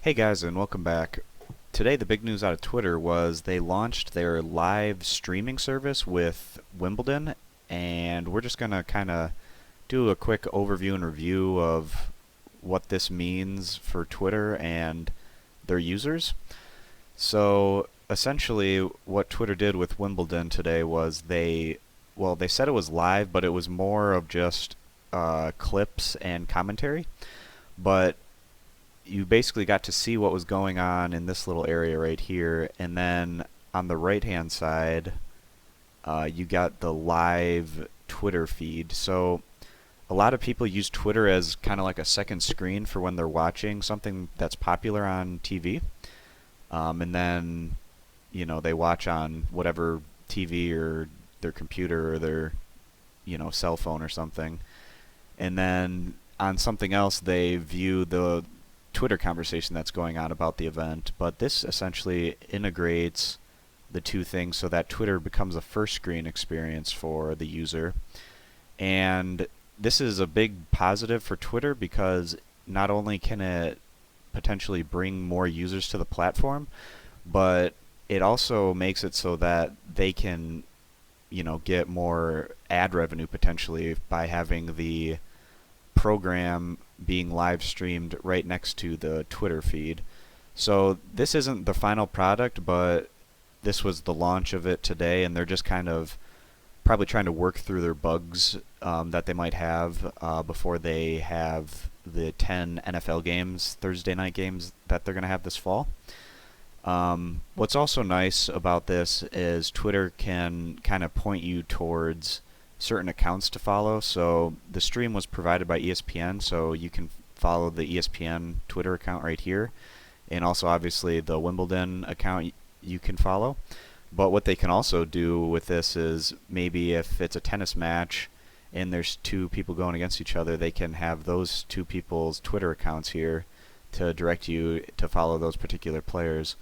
Hey guys, and welcome back. Today, the big news out of Twitter was they launched their live streaming service with Wimbledon, and we're just going to kind of do a quick overview and review of what this means for Twitter and their users. So, essentially, what Twitter did with Wimbledon today was they said it was live, but it was more of just clips and commentary. But you basically got to see what was going on in this little area right here, and then on the right hand side you got the live Twitter feed. So a lot of people use Twitter as kind of like a second screen for when they're watching something that's popular on TV, and then they watch on whatever TV or their computer or their cell phone or something, and then on something else they view the Twitter conversation that's going on about the event. But this essentially integrates the two things so that Twitter becomes a first screen experience for the user. And this is a big positive for Twitter because not only can it potentially bring more users to the platform, but it also makes it so that they can get more ad revenue potentially by having the program being live streamed right next to the Twitter feed. So this isn't the final product, but this was the launch of it today, and they're just kind of probably trying to work through their bugs that they might have before they have the 10 NFL games, Thursday night games that they're going to have this fall. What's also nice about this is Twitter can kind of point you towards certain accounts to follow. So the stream was provided by ESPN, so you can follow the ESPN Twitter account right here, and also obviously the Wimbledon account you can follow. But what they can also do with this is maybe if it's a tennis match and there's two people going against each other, they can have those two people's Twitter accounts here to direct you to follow those particular players.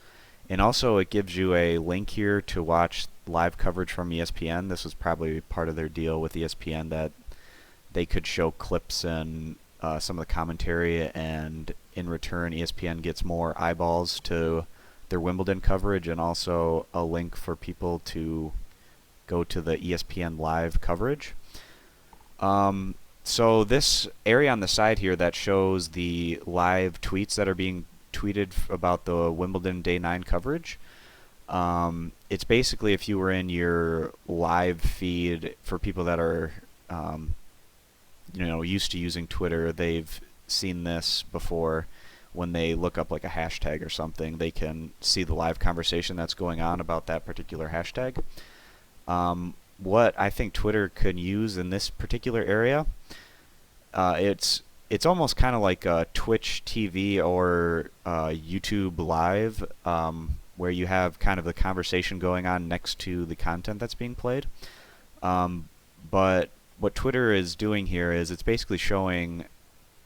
And also it gives you a link here to watch live coverage from ESPN. This was probably part of their deal with ESPN, that they could show clips and some of the commentary, and in return ESPN gets more eyeballs to their Wimbledon coverage, and also a link for people to go to the ESPN live coverage. So this area on the side here that shows the live tweets that are being tweeted about the Wimbledon Day 9 coverage, it's basically if you were in your live feed. For people that are used to using Twitter, they've seen this before. When they look up like a hashtag or something, they can see the live conversation that's going on about that particular hashtag. What I think Twitter could use in this particular area, it's almost kind of like a Twitch TV or YouTube Live, where you have kind of the conversation going on next to the content that's being played. But what Twitter is doing here is it's basically showing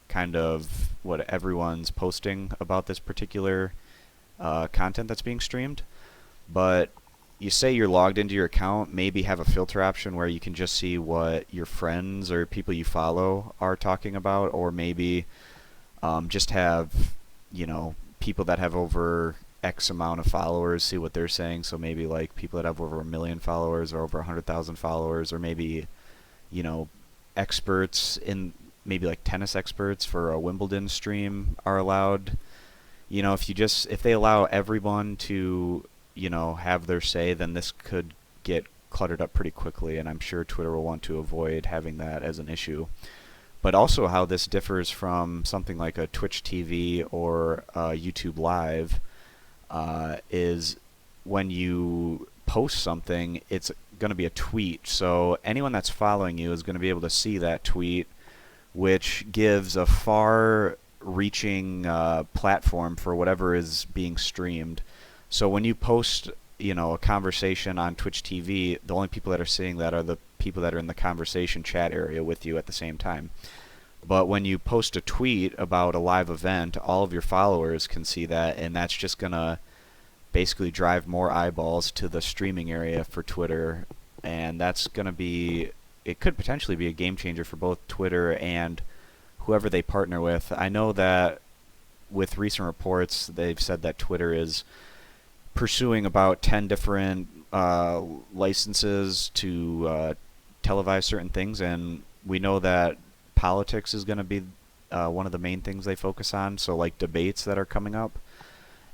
kind of what everyone's posting about this particular content that's being streamed. But you say you're logged into your account, maybe have a filter option where you can just see what your friends or people you follow are talking about, or maybe just have people that have over X amount of followers, see what they're saying. So maybe like people that have over 1 million followers or over 100,000 followers, or maybe experts in maybe like tennis experts for a Wimbledon stream are allowed. If they allow everyone to have their say, then this could get cluttered up pretty quickly, and I'm sure Twitter will want to avoid having that as an issue. But also how this differs from something like a Twitch TV or YouTube Live is when you post something, it's going to be a tweet. So anyone that's following you is going to be able to see that tweet, which gives a far-reaching platform for whatever is being streamed. So when you post, a conversation on Twitch TV, the only people that are seeing that are the people that are in the conversation chat area with you at the same time. But when you post a tweet about a live event, all of your followers can see that, and that's just going to basically drive more eyeballs to the streaming area for Twitter. And that's going to be, it could potentially be a game changer for both Twitter and whoever they partner with. I know that with recent reports, they've said that Twitter is pursuing about 10 different licenses to televise certain things, and we know that politics is going to be one of the main things they focus on, so like debates that are coming up.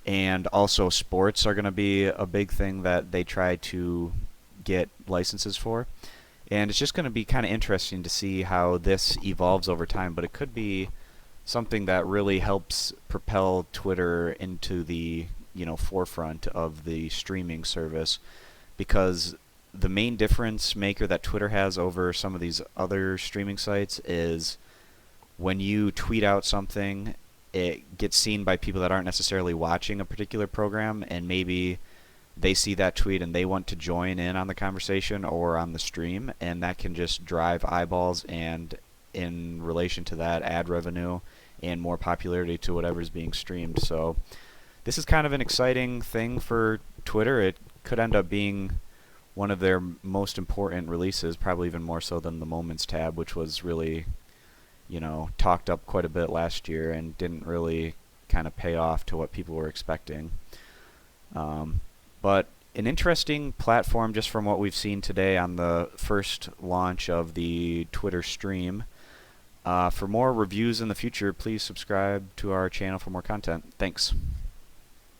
And also sports are going to be a big thing that they try to get licenses for. And it's just going to be kind of interesting to see how this evolves over time, but it could be something that really helps propel Twitter into the, forefront of the streaming service, because the main difference maker that Twitter has over some of these other streaming sites is when you tweet out something, it gets seen by people that aren't necessarily watching a particular program, and maybe they see that tweet and they want to join in on the conversation or on the stream, and that can just drive eyeballs and, in relation to that, ad revenue and more popularity to whatever's being streamed. So this is kind of an exciting thing for Twitter. It could end up being one of their most important releases, probably even more so than the Moments tab, which was really, talked up quite a bit last year and didn't really kind of pay off to what people were expecting. But an interesting platform just from what we've seen today on the first launch of the Twitter stream. For more reviews in the future, please subscribe to our channel for more content. Thanks.